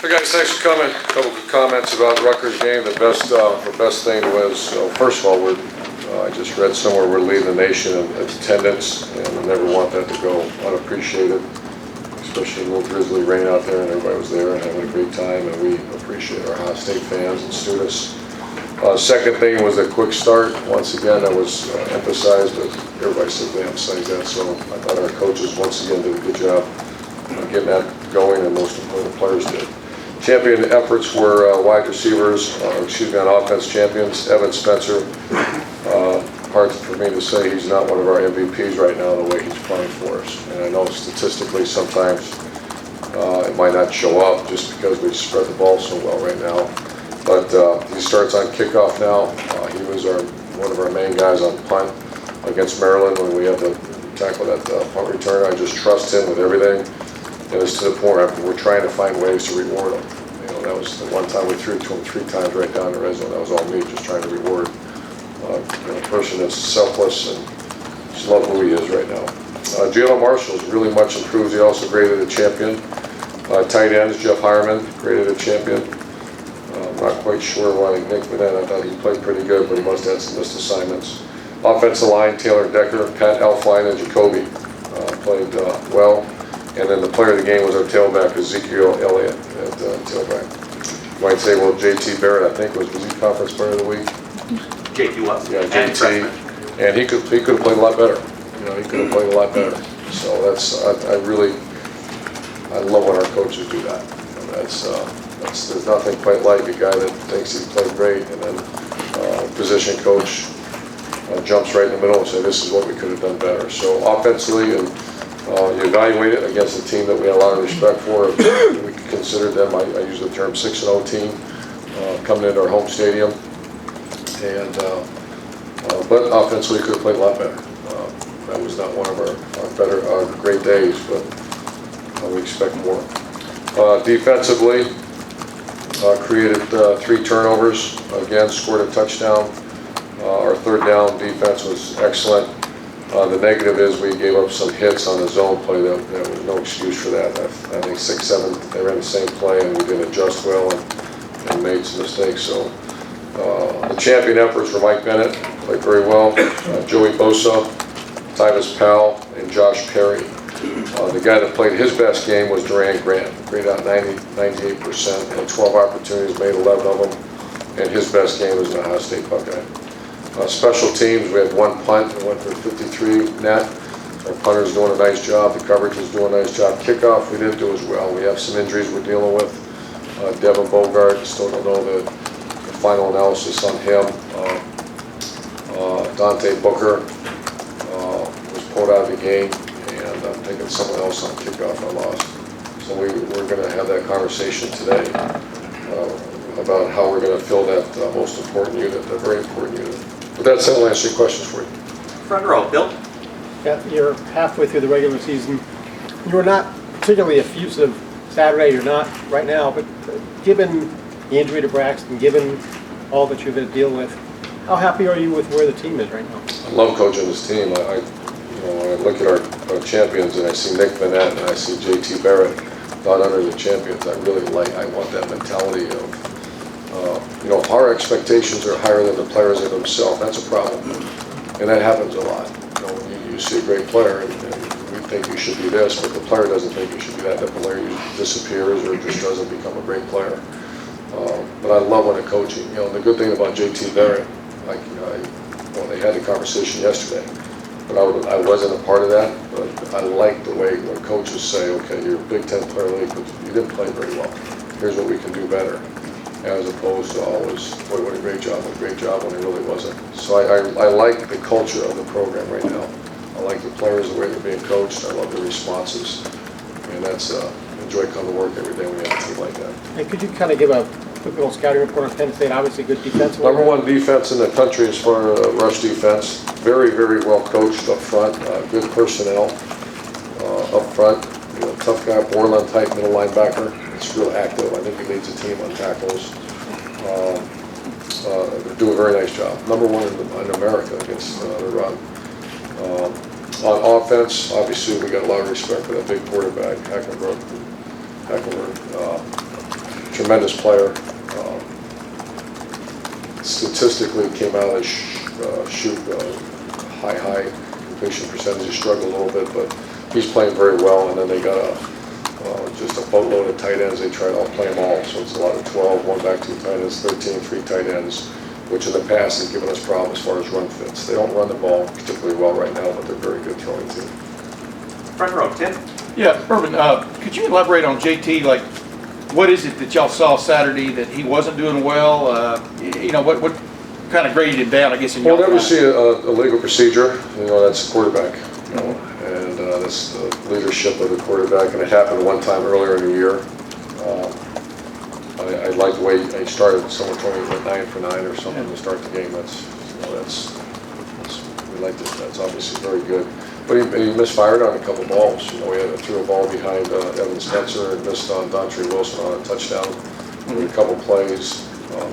Hey guys, thanks for coming. A couple of comments about Rutgers game. The best thing was, first of all, I just read somewhere we're leading the nation in attendance, and I never want that to go unappreciated, especially in a little drizzly rain out there, and everybody was there and having a great time, and we appreciate our Ohio State fans and students. Second thing was a quick start. Once again, that was emphasized, but everybody said they emphasized that, so I thought our coaches once again did a good job getting that going, and most important, the players did. Champion efforts were wide receivers, on offense champions. Evan Spencer, hard for me to say he's not one of our MVPs right now the way he's playing for us. And I know statistically sometimes it might not show up just because we spread the ball so well right now. But he starts on kickoff now. He was one of our main guys on punt against Maryland when we had to tackle that punt return. I just trust him with everything. And it's to the point where we're trying to find ways to reward him. You know, that was the one time we threw it to him 3 times right down the red zone. That was all me, just trying to reward a person that's selfless and just love who he is right now. Jalen Marshall's really much improved. He also graded a champion. Tight ends, Jeff Hireman graded a champion. I'm not quite sure why Nick Vanette. I thought he played pretty good, but he must have had some missed assignments. Offensive line, Taylor Decker, Pat Elfline, and Jacoby played well. And then the player of the game was our tailback, Ezekiel Elliott, at tailback. You might say, well, JT Barrett, I think, was he conference player of the week? JT was. Yeah, JT. And he could have played a lot better. You know, he could have played a lot better. So that's, I love when our coaches do that. And there's nothing quite like a guy that thinks he played great and then position coach jumps right in the middle and says, this is what we could have done better. So offensively, and you evaluate it against a team that we had a lot of respect for. We considered them, I use the term 6-0 team, coming into our home stadium. And but offensively could have played a lot better. That was not one of our great days, but we expect more. Defensively, created 3 turnovers. Again, scored a touchdown. Our third down defense was excellent. The negative is we gave up some hits on the zone play. There was no excuse for that. I think 6, 7, they were in the same play, and we didn't adjust well and made some mistakes. So the champion efforts were Mike Bennett, played very well, Joey Bosa, Tyvis Powell, and Josh Perry. The guy that played his best game was Duran Grant, graded out 98%, had 12 opportunities, made 11 of them, and his best game was an Ohio State Buckeye. Special teams, we had 1 punt, we went for 53 net. Our punter's doing a nice job, the coverage is doing a nice job. Kickoff, we didn't do as well. We have some injuries we're dealing with. Devin Bogart, still don't know the final analysis on him. Dante Booker was pulled out of the game, and I'm thinking someone else on kickoff I lost. So we're going to have that conversation today about how we're going to fill that most important unit, that very important unit. With that said, I'll answer your questions for you. Front row, Bill. Yeah, you're halfway through the regular season. You were not particularly effusive Saturday, you're not right now, but given the injury to Braxton, given all that you've had to deal with, how happy are you with where the team is right now? I love coaching this team. When I look at our champions and I see Nick Vanette and I see JT Barrett not under the champions, I want that mentality of, our expectations are higher than the players are themselves. That's a problem. And that happens a lot. You see a great player and we think you should be this, but the player doesn't think you should be that. The player usually disappears or just doesn't become a great player. But I love when a coaching, the good thing about JT Barrett, they had the conversation yesterday, but I wasn't a part of that, but I like the way when coaches say, okay, you're a Big Ten player league, but you didn't play very well. Here's what we can do better. As opposed to always, boy, what a great job when it really wasn't. So I like the culture of the program right now. I like the players, the way they're being coached. I love the responses. And that's, enjoy coming to work every day when you have a team like that. And could you kind of give a quick little scouting report on Penn State? Obviously good defense. Number 1 defense in the country as far as rush defense. Very, very well coached up front. Good personnel up front. Tough guy, Borland type middle linebacker. It's real active. I think he leads the team on tackles. They do a very nice job. Number 1 in America against the run. On offense, obviously we got a lot of respect for that big quarterback, Hackenberg. tremendous player. Statistically, came out as shoot high completion percentage. He struggled a little bit, but he's playing very well. And then they got just a boatload of tight ends. They try to play them all, so it's a lot of 12, one back, two tight ends, 13, three tight ends, which in the past has given us problems as far as run fits. They don't run the ball particularly well right now, but they're a very good throwing team. Front row, Tim. Yeah, Urban, could you elaborate on JT? Like, what is it that y'all saw Saturday that he wasn't doing well? What kind of graded him down, I guess, in your We'll never mind? see a legal procedure. That's the quarterback. And that's the leadership of the quarterback. And it happened one time earlier in the year. I like the way he started. Someone told me he went 9 for 9 or something to start the game. That's obviously very good. But he misfired on a couple balls. He threw a ball behind Evan Spencer and missed on Dontre Wilson on a touchdown with a couple plays.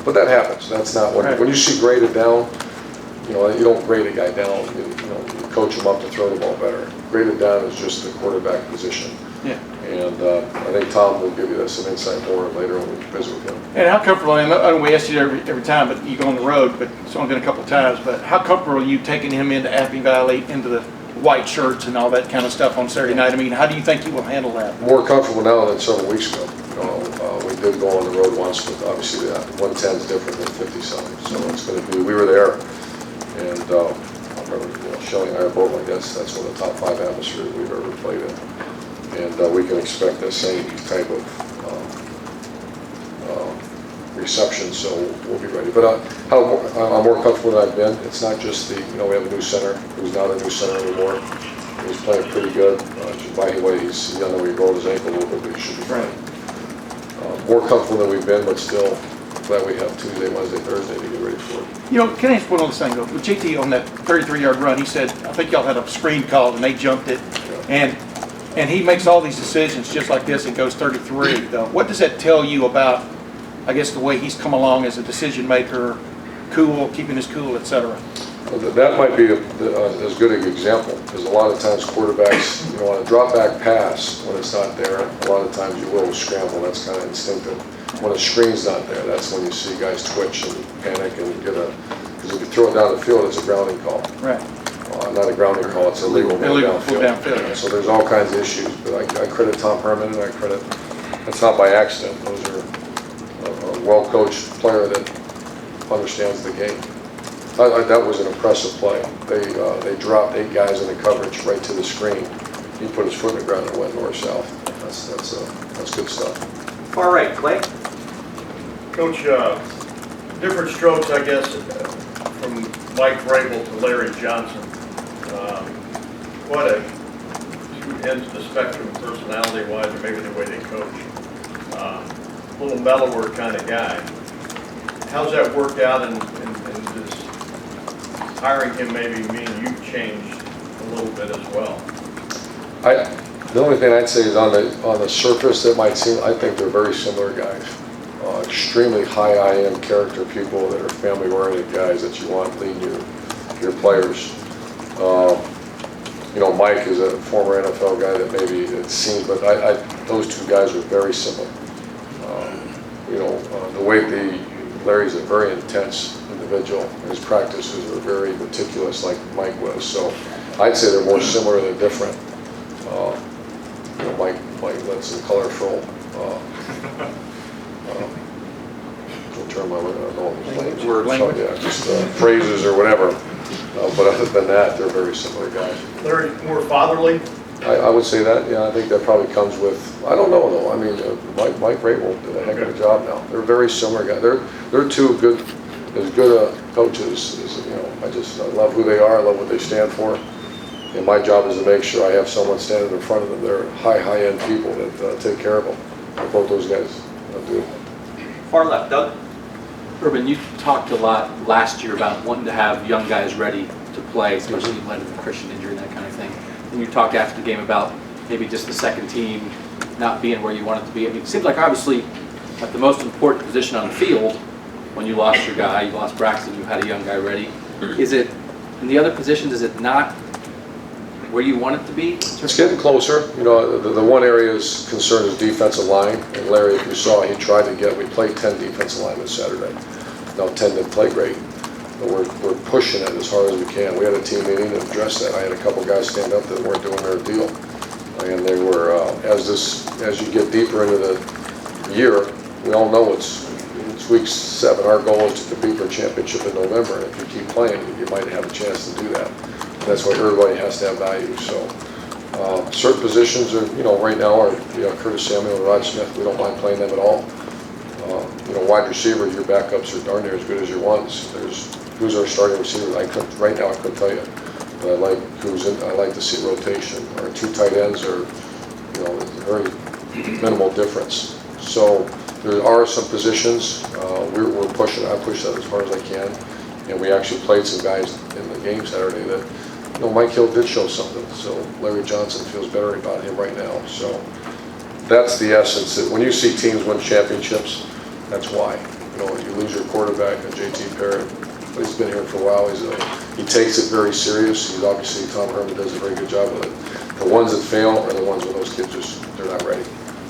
But that happens. That's not when you see graded down. You don't grade a guy down. You coach him up to throw the ball better. Graded down is just the quarterback position. Yeah. And I think Tom will give you some insight more later when we visit with him. And how comfortable, and I know we ask you every time, but you go on the road, but it's only been a couple of times, but how comfortable are you taking him into Appy Valley, into the white shirts and all that kind of stuff on Saturday night? I mean, how do you think he will handle that? More comfortable now than several weeks ago. We did go on the road once, but obviously that 110 is different than 50-something. So it's going to be, we were there, and I remember Shelley and I are both like that's one of the top 5 atmospheres we've ever played in. And we can expect the same type of reception, so we'll be ready. But I'm more comfortable than I've been. It's not just we have a new center who's not a new center anymore. He's playing pretty good. By the way, he's young, he rolled his ankle a little bit, but he should be fine. More comfortable than we've been, but still glad we have Tuesday, Wednesday, Thursday to get ready for it. Can I ask one other thing though? With JT on that 33-yard run, he said, I think y'all had a screen called and they jumped it, and he makes all these decisions just like this and goes 33 though. What does that tell you about, I guess, the way he's come along as a decision maker, cool, keeping his cool, etc.? That might be as good an example, because a lot of times quarterbacks, on a drop back pass, when it's not there, a lot of times you will scramble. That's kind of instinctive. When a screen's not there, that's when you see guys twitch and panic and because if you throw it down the field, it's a grounding call. Right. Not a grounding call, it's illegal downfield. So there's all kinds of issues, but I credit Tom Herman, and that's not by accident. Those are a well-coached player that understands the game. That was an impressive play. They dropped 8 guys in the coverage right to the screen. He put his foot in the ground and went north-south. That's good stuff. Far right, Clay. Coach, different strokes, I guess, from Mike Vrabel to Larry Johnson. What a two ends of the spectrum, personality-wise, or maybe the way they coach. A little mellower kind of guy. How's that worked out, and does hiring him maybe mean you've changed a little bit as well? The only thing I'd say is on the surface, it might seem, I think they're very similar guys. Extremely high IM character people that are family-oriented guys that you want leading your players. Mike is a former NFL guy that maybe it seems, but those two guys are very similar. The way Larry's a very intense individual. His practices are very meticulous, like Mike was. So I'd say they're more similar than different. Mike lets some colorful. What term I don't know. Language. Yeah, just phrases or whatever. But other than that, they're very similar guys. Larry, more fatherly? I would say that, yeah. I think that probably comes with, I don't know though. I mean, Mike Vrabel did a heck of a job now. They're very similar guys. They're two good coaches as I love who they are. I love what they stand for. And my job is to make sure I have someone standing in front of them. They're high-end people that take care of them. Both those guys do. Far left, Doug. Urban, you talked a lot last year about wanting to have young guys ready to play, especially in light of the Christian injury and that kind of thing. And you talked after the game about maybe just the second team not being where you want it to be. I mean, it seems like obviously at the most important position on the field, when you lost your guy, you lost Braxton, you had a young guy ready. Is it, in the other positions, is it not where you want it to be? It's getting closer. You know, the one area is concerned is defensive line. And Larry, if you saw, he tried to get, we played 10 defensive linemen Saturday. Now 10 didn't play great, but we're pushing it as hard as we can. We had a team meeting to address that. I had a couple guys stand up that weren't doing their deal. And they were, as you get deeper into the year, we all know it's week 7. Our goal is to compete for a championship in November. And if you keep playing, you might have a chance to do that. And that's why everybody has to have value. So certain positions are, you know, right now are, you know, Curtis Samuel and Rod Smith. We don't mind playing them at all. You know, wide receiver, your backups are darn near as good as your ones. Who's our starting receiver? Right now I couldn't tell you. But I like who's in. I like to see rotation. Our 2 tight ends are, you know, very minimal difference. So there are some positions we're pushing. I push that as far as I can, and we actually played some guys in the game Saturday that, you know, Mike Hill did show something. So Larry Johnson feels better about him right now. So that's the essence. That when you see teams win championships, that's why. You know, you lose your quarterback, and JT Parrott. But he's been here for a while. He takes it very serious. He's obviously, Tom Herman does a very good job with it. The ones that fail are the ones where those kids they're not ready,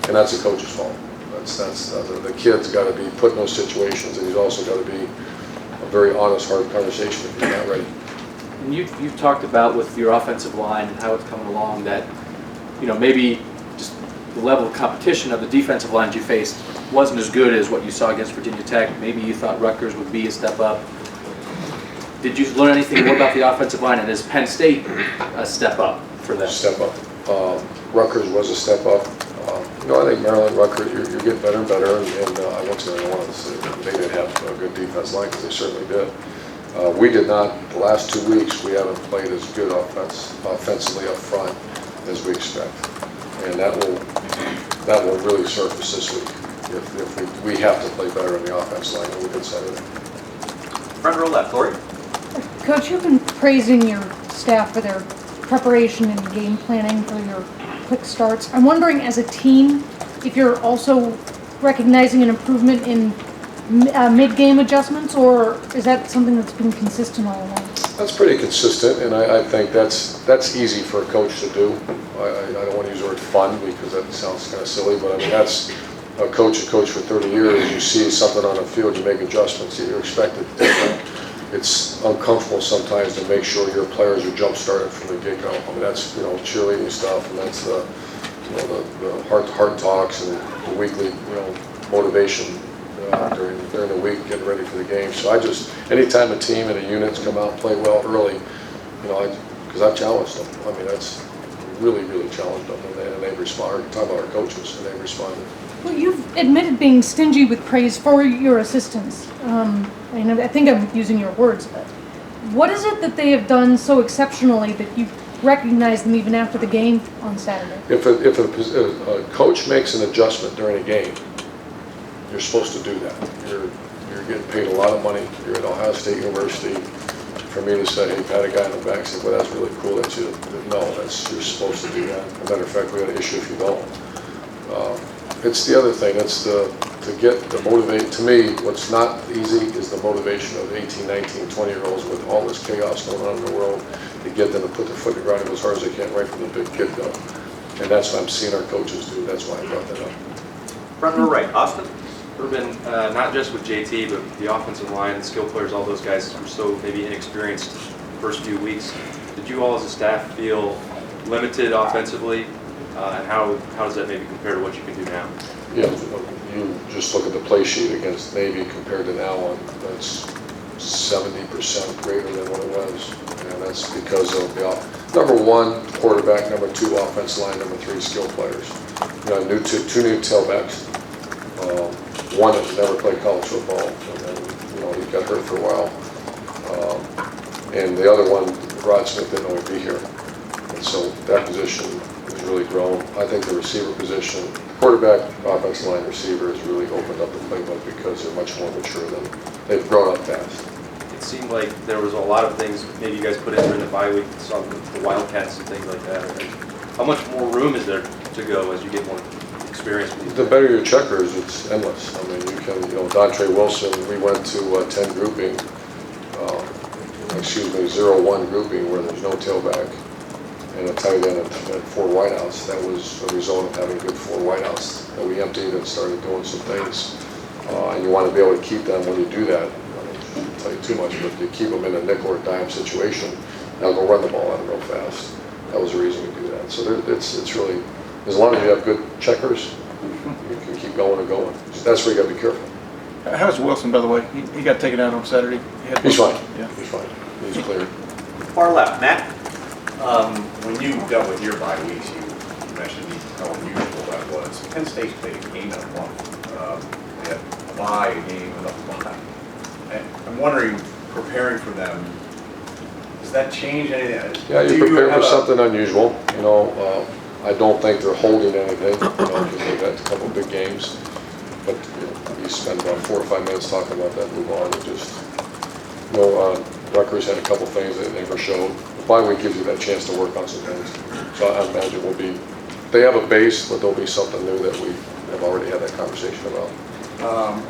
and that's the coach's fault. The kid's got to be put in those situations, and he's also got to be a very honest, hard conversation if he's not ready. And you've talked about with your offensive line and how it's coming along that, you know, maybe just the level of competition of the defensive lines you faced wasn't as good as what you saw against Virginia Tech. Maybe you thought Rutgers would be a step up. Did you learn anything more about the offensive line, and is Penn State a step up for them? Step up. Rutgers was a step up. You know, I think Maryland, Rutgers, you're getting better and better, and I won't say I don't want to say they didn't have a good defense line, because they certainly did. We did not, the last 2 weeks, we haven't played as good offensively up front as we expect. And that will really surface this week if we have to play better in the offense line than we did Saturday. Front row left, Lori. Coach, you've been praising your staff for their preparation and game planning for your quick starts. I'm wondering, as a team, if you're also recognizing an improvement in mid-game adjustments, or is that something that's been consistent all along? That's pretty consistent, and I think that's easy for a coach to do. I don't want to use the word fun because that sounds kind of silly, but I mean, that's a coach for 30 years. You see something on the field, you make adjustments. You expect it different. It's uncomfortable sometimes to make sure your players are jump started from the get-go. I mean, that's, you know, cheerleading stuff, and that's the, you know, the heart talks and the weekly, you know, motivation during the week, getting ready for the game. So anytime a team and a unit's come out and play well early, you know, because I've challenged them. I mean, that's really challenged them, and they've responded. Talk about our coaches, and they've responded. Well, you've admitted being stingy with praise for your assistants. I think I'm using your words, but what is it that they have done so exceptionally that you recognize them even after the game on Saturday? If a coach makes an adjustment during a game, you're supposed to do that. You're getting paid a lot of money. You're at Ohio State University. For me to say, hey, pat a guy in the back and say, well, that's really cool that you, no, you're supposed to do that. As a matter of fact, we got an issue if you don't. It's the other thing. It's to motivate. To me, what's not easy is the motivation of 18, 19, 20-year-olds with all this chaos going on in the world, to get them to put their foot in the ground and go as hard as they can right from the big get-go. And that's what I'm seeing our coaches do. That's why I brought that up. Front row right, Austin. Urban, not just with JT, but the offensive line, the skill players, all those guys were so maybe inexperienced the first few weeks. Did you all as a staff feel limited offensively? And how does that maybe compare to what you can do now? Yeah, you just look at the play sheet against Navy compared to now on, that's 70% greater than what it was. And that's because of the number 1 quarterback, number 2 offense line, number 3 skill players. You know, two new tailbacks. One that never played college football, and then, you know, he got hurt for a while. And the other one, Rod Smith, didn't know he'd be here. And so that position has really grown. I think the receiver position, quarterback, offensive line, receiver has really opened up the playbook because they're much more mature than they've grown up fast. It seemed like there was a lot of things maybe you guys put in during the bye week, saw the Wildcats and things like that. How much more room is there to go as you get more experience with these? The better your checkers, it's endless. I mean, you can, you know, Dontre Wilson, we went to 10 grouping, 0-1 grouping where there's no tailback. and a tight end and 4 wideouts. That was a result of having good 4 wideouts that we emptied and started doing some things. And you want to be able to keep them when you do that. I don't tell you too much, but you keep them in a nickel or dime situation, they'll go run the ball out real fast. That was the reason we do that. So it's really, as long as you have good checkers, you can keep going and going. That's where you got to be careful. How's Wilson, by the way? He got taken out on Saturday. He's fine. Yeah. He's fine. He's clear. Far left, Matt. When you dealt with your bye weeks, you mentioned how unusual that was. Penn State played a game and a month. They had a bye, a game, another bye. And I'm wondering, preparing for them, does that change anything? Yeah, Do you prepare have for a- something unusual. You know, I don't think they're holding anything, because they've had a couple big games. But you spend about 4 or 5 minutes talking about that, move on. And just, Rutgers had a couple things that they never showed. The bye week gives you that chance to work on some things. So I imagine we'll be, they have a base, but there'll be something new that we have already had that conversation about.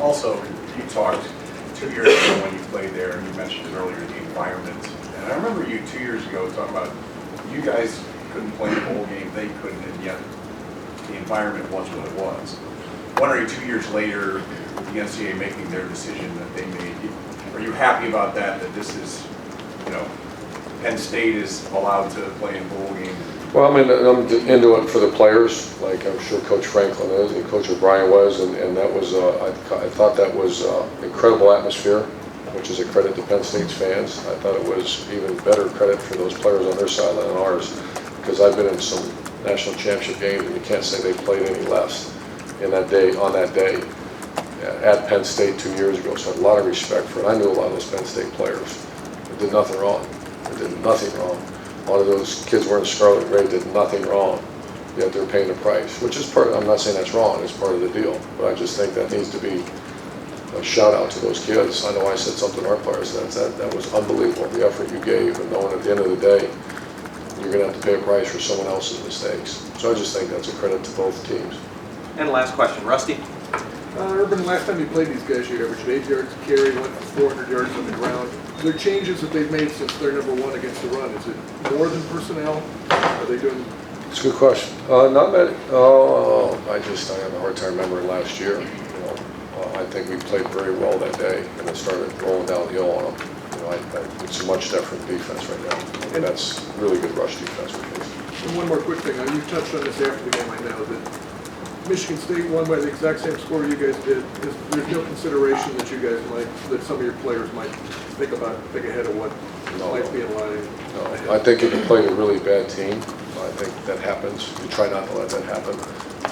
Also, you talked 2 years ago when you played there, and you mentioned it earlier, the environment. And I remember you 2 years ago talking about you guys couldn't play a bowl game, they couldn't, and yet the environment was what it was. Wondering 2 years later, with the NCAA making their decision that they made, are you happy about that, that this is, Penn State is allowed to play in bowl games? Well, I mean, I'm into it for the players, like I'm sure Coach Franklin is, and Coach O'Brien was, and that was, I thought that was incredible atmosphere, which is a credit to Penn State's fans. I thought it was even better credit for those players on their sideline than ours, because I've been in some national championship games, and you can't say they played any less in that day, on that day, at Penn State 2 years ago. So I had a lot of respect for it. I knew a lot of those Penn State players. They did nothing wrong. They did nothing wrong. A lot of those kids wearing scarlet and gray did nothing wrong, yet they're paying the price, which is part of, I'm not saying that's wrong, it's part of the deal, but I just think that needs to be a shout out to those kids. I know I said something to our players, that was unbelievable, the effort you gave, and knowing at the end of the day, you're going to have to pay a price for someone else's mistakes. So I just think that's a credit to both teams. And last question, Rusty. Urban, last time you played these guys, you averaged 8 yards a carry, went for 400 yards on the ground. Are there changes that they've made since they're number 1 against the run? Is it more than personnel? Are they doing? It's a good question. Not many. I have a hard time remembering last year. I think we played very well that day, and it started rolling downhill on them. It's a much different defense right now, and that's really good rush defense we face. And one more quick thing. You touched on this after the game, I know, that Michigan State won by the exact same score you guys did. There's no consideration that you guys might, that some of your players might think ahead of what might be in line? No, I think if you played a really bad team, I think that happens. You try not to let that happen.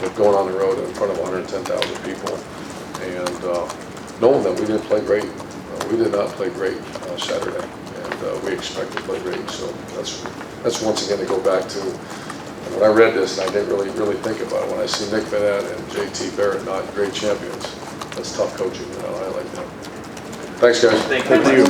But going on the road in front of 110,000 people and knowing that we didn't play great, we did not play great Saturday, and we expect to play great. So that's once again to go back to when I read this, and I didn't really think about it. When I see Nick Bennett and JT Barrett not great champions, that's tough coaching. I like that. Thanks, guys. Thank you.